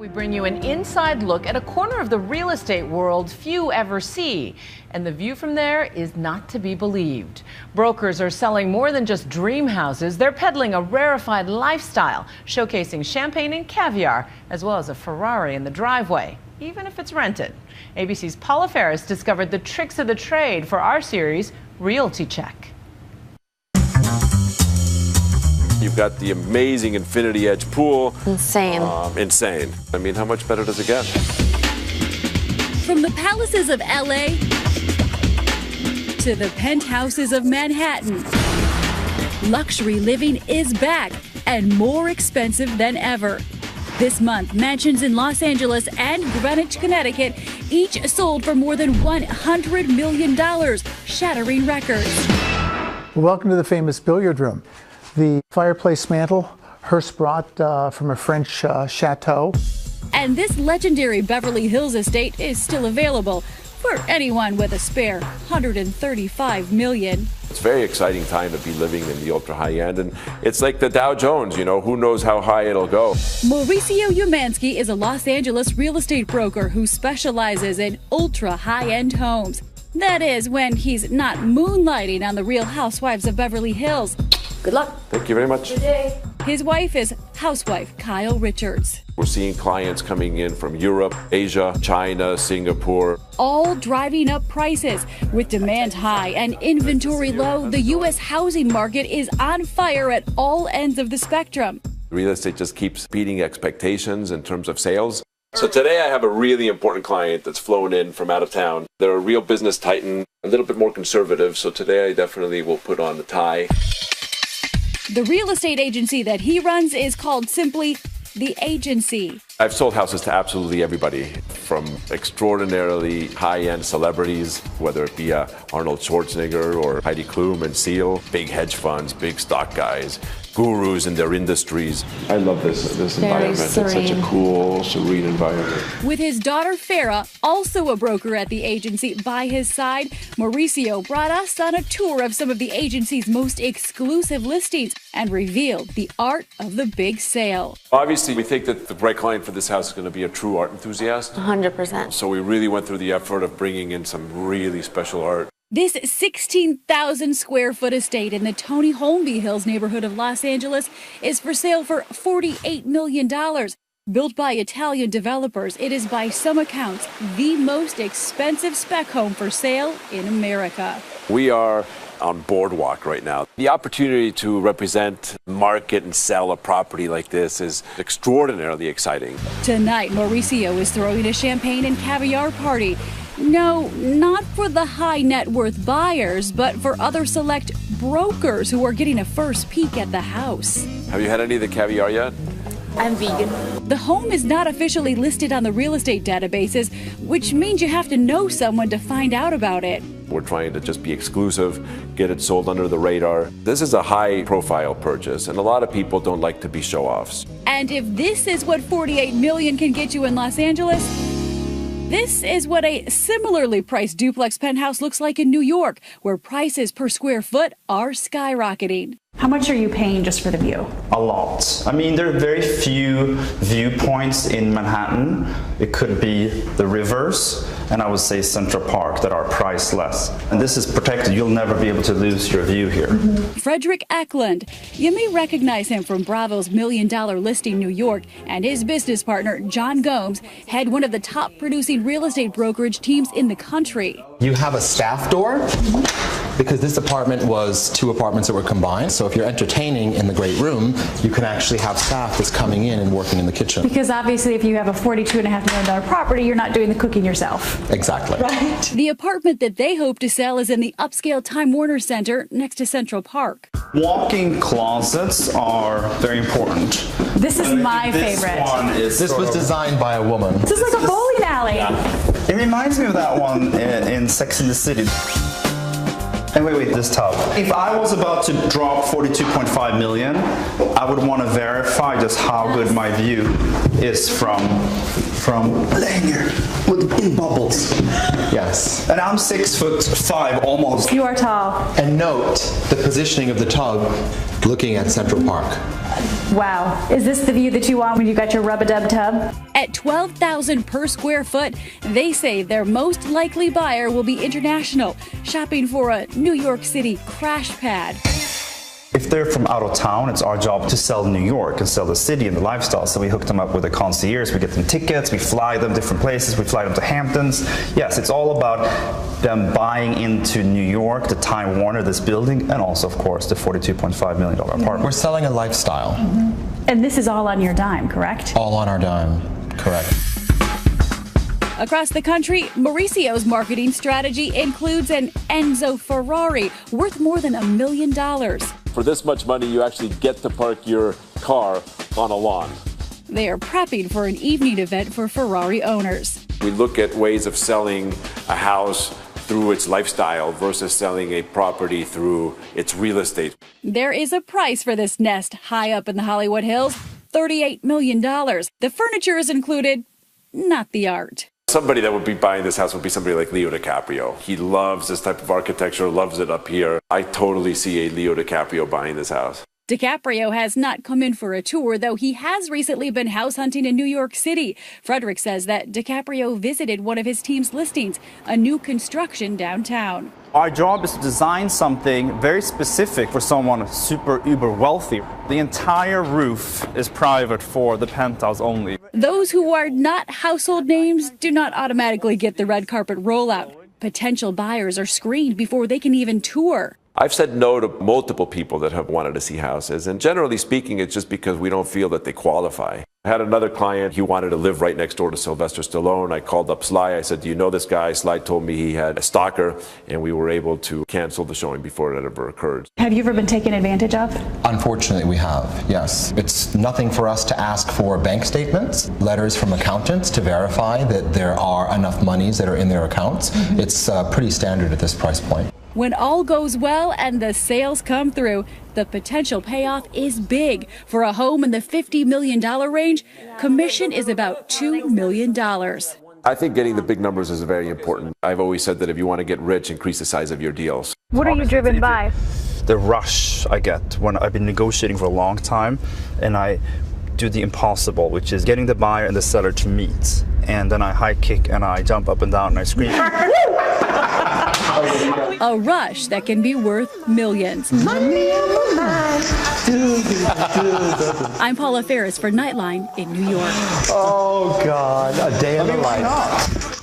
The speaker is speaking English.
We bring you an inside look at a corner of the real estate world few ever see. And the view from there is not to be believed. Brokers are selling more than just dream houses. They're peddling a rarefied lifestyle, showcasing champagne and caviar, as well as a Ferrari in the driveway, even if it's rented. ABC's Paula Ferris discovered the tricks of the trade for our series, Realty Check. You've got the amazing infinity edge pool. Insane. Insane. I mean, how much better does it get? From the palaces of LA to the penthouses of Manhattan, luxury living is back and more expensive than ever. This month, mansions in Los Angeles and Greenwich, Connecticut each sold for more than $100 million, shattering records. Welcome to the famous billiard room. The fireplace mantle, Hearst brought from a French chateau. And this legendary Beverly Hills estate is still available for anyone with a spare $135 million. It's a very exciting time to be living in the ultra high end, and it's like the Dow Jones, you know, who knows how high it'll go. Mauricio Umansky is a Los Angeles real estate broker who specializes in ultra high-end homes. That is, when he's not moonlighting on the Real Housewives of Beverly Hills. Good luck. Thank you very much. Good day. His wife is housewife Kyle Richards. We're seeing clients coming in from Europe, Asia, China, Singapore. All driving up prices. With demand high and inventory low, the U.S. housing market is on fire at all ends of the spectrum. Real estate just keeps beating expectations in terms of sales. So today I have a really important client that's flown in from out of town. They're a real business titan, a little bit more conservative, so today I definitely will put on the tie. The real estate agency that he runs is called simply The Agency. I've sold houses to absolutely everybody, from extraordinarily high-end celebrities, whether it be Arnold Schwarzenegger or Heidi Klum and Seal, big hedge funds, big stock guys, gurus in their industries. I love this environment. Serene. It's such a cool, serene environment. With his daughter Farah, also a broker at the agency, by his side, Mauricio brought us on a tour of some of the agency's most exclusive listings and revealed the art of the big sale. Obviously, we think that the right client for this house is going to be a true art enthusiast. 100%. So we really went through the effort of bringing in some really special art. This 16,000 square foot estate in the Tony Holmby Hills neighborhood of Los Angeles is for sale for $48 million. Built by Italian developers, it is by some accounts the most expensive spec home for sale in America. We are on Boardwalk right now. The opportunity to represent, market, and sell a property like this is extraordinarily exciting. Tonight, Mauricio is throwing a champagne and caviar party. No, not for the high net worth buyers, but for other select brokers who are getting a first peek at the house. Have you had any of the caviar yet? I'm vegan. The home is not officially listed on the real estate databases, which means you have to know someone to find out about it. We're trying to just be exclusive, get it sold under the radar. This is a high-profile purchase, and a lot of people don't like to be show-offs. And if this is what $48 million can get you in Los Angeles, this is what a similarly priced duplex penthouse looks like in New York, where prices per square foot are skyrocketing. How much are you paying just for the view? A lot. I mean, there are very few viewpoints in Manhattan. It could be the rivers, and I would say Central Park, that are priceless. And this is protected. You'll never be able to lose your view here. Frederick Eklund. You may recognize him from Bravo's $1 Million Listing New York, and his business partner, John Gomes, head one of the top producing real estate brokerage teams in the country. You have a staff door, because this apartment was 2 apartments that were combined. So if you're entertaining in the great room, you can actually have staff that's coming in and working in the kitchen. Because obviously if you have a $42.5 million property, you're not doing the cooking yourself. Exactly. Right. The apartment that they hope to sell is in the upscale Time Warner Center next to Central Park. Walk-in closets are very important. This is my favorite. This was designed by a woman. This is like a bowling alley. Yeah. It reminds me of that one in Sex and the City. And wait, this tub. If I was about to drop 42.5 million, I would want to verify just how good my view is from laying here in bubbles. Yes. And I'm 6'5" almost. You are tall. And note the positioning of the tub looking at Central Park. Wow. Is this the view that you want when you got your rub-a-dub tub? At $12,000 per square foot, they say their most likely buyer will be international, shopping for a New York City crash pad. If they're from out of town, it's our job to sell New York and sell the city and the lifestyle. So we hook them up with a concierge, we get them tickets, we fly them different places, we fly them to Hamptons. Yes, it's all about them buying into New York, the Time Warner, this building, and also, of course, the $42.5 million apartment. We're selling a lifestyle. And this is all on your dime, correct? All on our dime, correct. Across the country, Mauricio's marketing strategy includes an Enzo Ferrari worth more than $1 million. For this much money, you actually get to park your car on a lawn. They are prepping for an evening event for Ferrari owners. We look at ways of selling a house through its lifestyle versus selling a property through its real estate. There is a price for this nest high up in the Hollywood Hills, $38 million. The furniture is included, not the art. Somebody that would be buying this house would be somebody like Leo DiCaprio. He loves this type of architecture, loves it up here. I totally see a Leo DiCaprio buying this house. DiCaprio has not come in for a tour, though he has recently been house hunting in New York City. Frederick says that DiCaprio visited one of his team's listings, a new construction downtown. Our job is to design something very specific for someone super uber wealthy. The entire roof is private for the penthouse only. Those who are not household names do not automatically get the red carpet rollout. Potential buyers are screened before they can even tour. I've said no to multiple people that have wanted to see houses, and generally speaking, it's just because we don't feel that they qualify. I had another client, he wanted to live right next door to Sylvester Stallone. I called up Sly, I said, do you know this guy? Sly told me he had a stalker, and we were able to cancel the showing before it ever occurred. Have you ever been taken advantage of? Unfortunately, we have, yes. It's nothing for us to ask for bank statements, letters from accountants to verify that there are enough monies that are in their accounts. It's pretty standard at this price point. When all goes well and the sales come through, the potential payoff is big. For a home in the $50 million range, commission is about $2 million. I think getting the big numbers is very important. I've always said that if you want to get rich, increase the size of your deals. What are you driven by? The rush I get when I've been negotiating for a long time and I do the impossible, which is getting the buyer and the seller to meet. And then I high kick and I jump up and down and I scream. A rush that can be worth millions. I'm Paula Ferris for Nightline in New York. Oh, God, a day in the life.